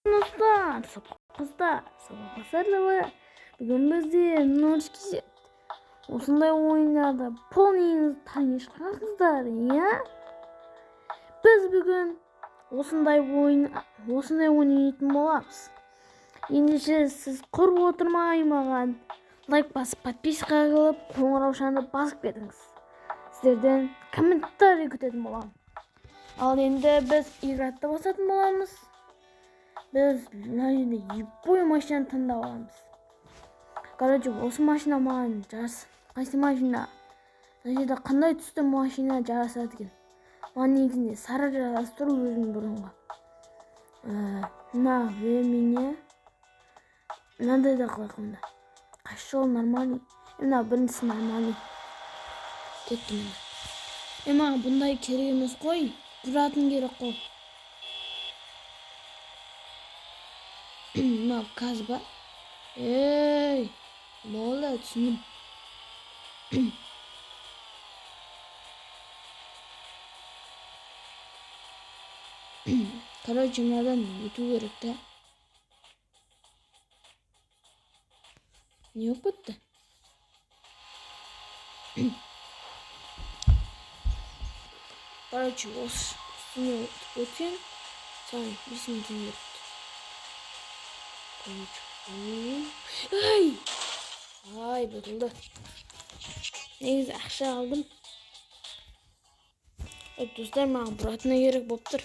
Dostlar, sabahımızda, bugün bizde noçki osындай oyunlarda polniyiniz tanışkансыздар, ya? Biz bugün osындай oyun oynayатын bolamыз. Ендеше siz құрып отырмай лайк басып, подписка қылып, қоңыраушаны басып кетіңіз. Сіздерден комментарий күтетін боламын. Ал енді біз игратты басатын боламыз. Biz любой машинаны таңдап аламыз. Короче, осы машина маған жарасты. Қайсы машина? Мына жерде қандай түсті машина жарасады екен? Маған негізінде сары жарасып тұр өзім бұрынғы. На времени мынандай да қылайық онда. Қайсы жол нормальный? Мына біріншісі нормальный. Кеттім. Маған бұндай керек емес қой. Бұратын керек қой. Мынау газ ба? Ей, болды, түсіндім. Короче, мынадан өту керек та. Не болып кетті? Короче, осы үстіне өткен саған 5 минут берді. Ай, бұтылды. Негізі ақша алдым. Достар, маған бұратына керек болып тұр.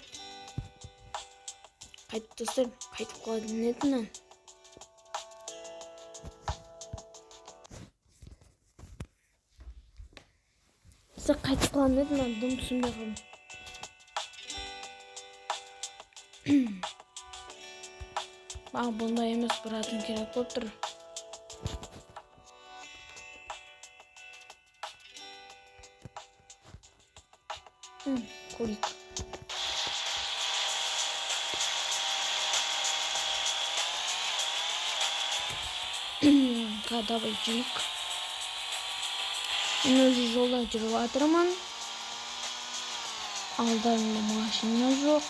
Қайтып достар, қайтып қалады нетінен. Достар, қайтып қалады нетінен дұм түсінбей қалдым. Маған бұндай емес бұратын керек болып тұр. Курик. Давай жүлік. Мен өзі жолда жүріп жатырмын. Алдарында машина жоқ.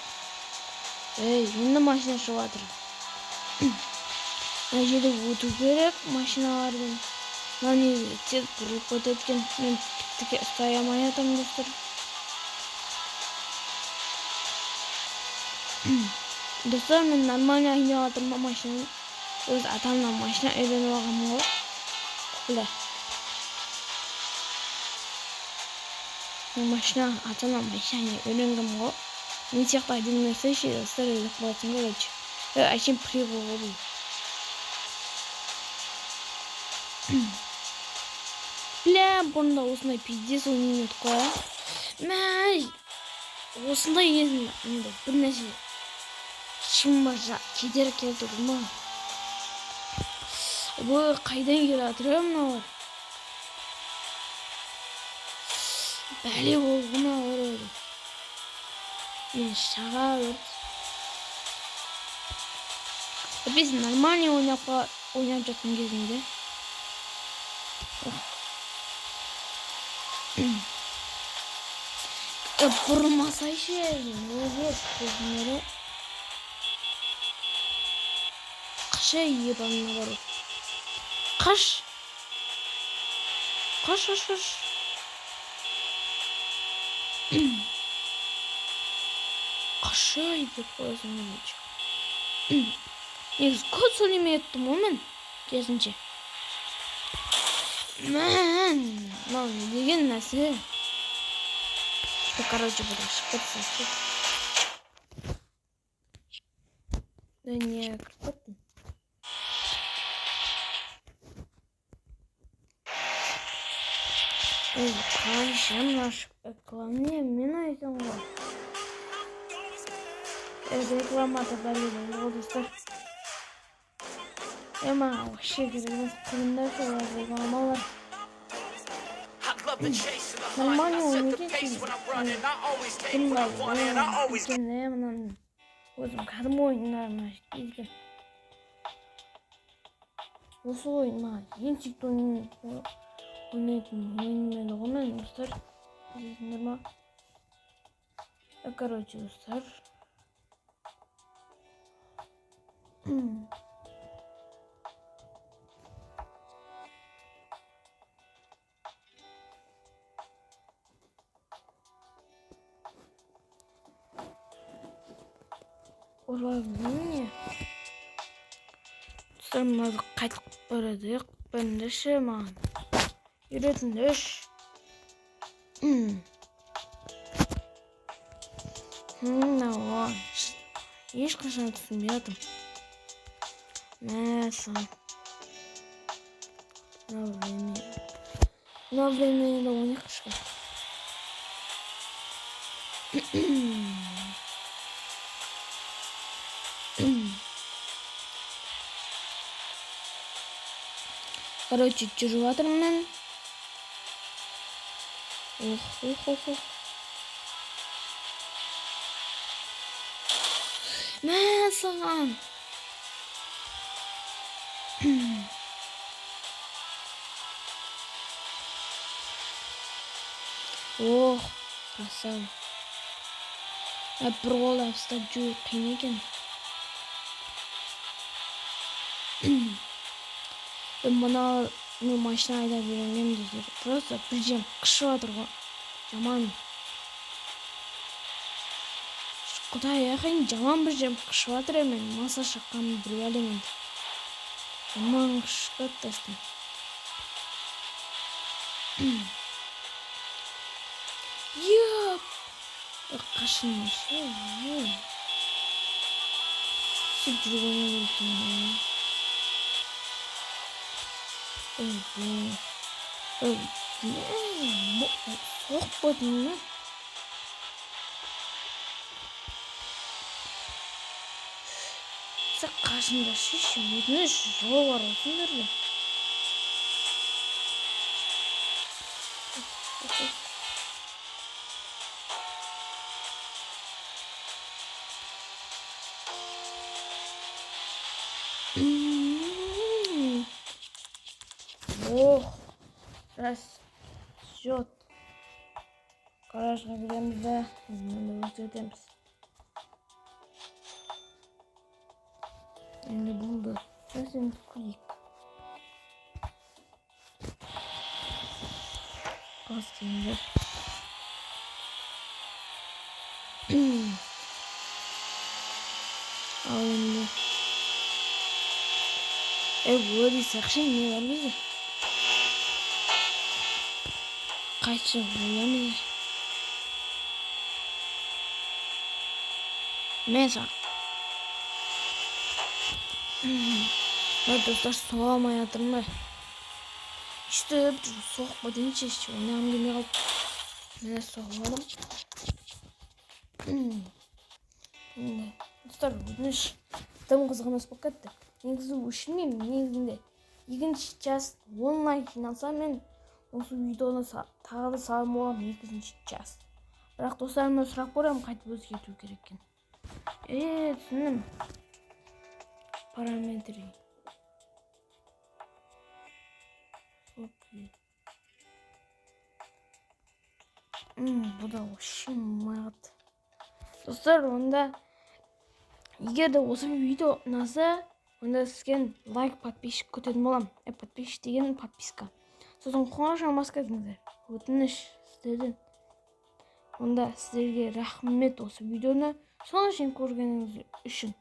Енді машина шығып жатыр. Мына жерде өту керек машиналардан. Мына негізі тез бұрылып өтеді. Мен тіке ұстай алмай жатырмын достар. Достар, мен нормально ойнап жатырмын машинаны. Өз атамнан машина үйреніп алғанмын ғой. Құпылда. Мен атамнан машина үйренгенмін ғой. Мен сияқты один нәрсе ше, достар, ойлап қалатын короче. Әшейін прикол ғой. Бля, бұрында осындай пиздец ойнап қоя. Мәй! Осындай езім бір нәрсе. Шымбажа кедер келді ма? Бұл қайдан келе жатыр мыналар? Бәле болды ма өреді. Мен шаға өрді. Біз нормальный ойнап жатқан кезінде. Бұрылмасай ше, неге көзімері. Қаша ебанына бару. Қаш. Қашай деп қойасың менше. Негіз код сөйлемей еттім ғой мен кезінше. Мынау не деген нәрсе? Короче, буду шықпетсің. Да не, кірпеттің. Қаншам ашып рекламе, мен айтам ғой. Рекламада бәледі ғой достар. Маған вообще керемес қылымдар солар рекламалар. Нормально ойнайтын сен. Өзім кәдім ойындарына келген. Осы ойын маған ең сүйікті ойнайтын ойынмен ғой достар. Білесіңдер ма? Короче, достар. Olabilir. Sırmazı kaytıp baradık. Ben de şırman. Yürüdün düş. Ne var? Hiç kaşan tutmuyordum. Neyse. Ne bileyim de onu kışkı. Короче, жүріватырмын. Ох. Мә саған. Ох, красава. Бір қол ұстап жүру қиын екен. Мына машина айдап үйренгенмін десек. Просто бір жем қышып жатыр ғой. Жаман. Құдай ақын жаман бір жем қышып жатыр емен. Маса шаққанын біліп әлемін. Жаман қышып жатыр. Йоп! Қашын ше. Сөп жүргенен өлтім. Соқ бодың ме? Сақ қашында шеші өтініш жол бар осындарды. Ох, расчет. Гаражға кіреміз де, енді өтеміз. Енді болды. Біз енді көрейік. Қас дейміз. Ал енді. Өй, сақшын не бар бізде? Қайтшы боямыз. Мен сақ. Достар соға алмай жатырмын ба? Үштіп жүр, соғып ба дейінші ешті. Ойнағым келмей қалып. Мен соғып алдым. Достар, өтініш тым қызғаныс болып кетті. Негізі өшінмеймін, негізінде. Екінші час онлайн жиналса мен осы видеоны тағы да салым боламын екінші час. Бірақ достарыма сұрақ қоямын, қайтып өзгерту керек екен. Түсіндім. Параметрі. Окей. Бұл да өшін мағыт. Достар, онда егер де осы видео ұнаса, онда сізген лайк, подписчик көтетін болам. Подписчик деген подписка. Сосын қоңырауын басқызыңыздар. Өтініш сіздерден. Онда сіздерге рахмет осы видеоны соңына шейін көргеніңіз үшін.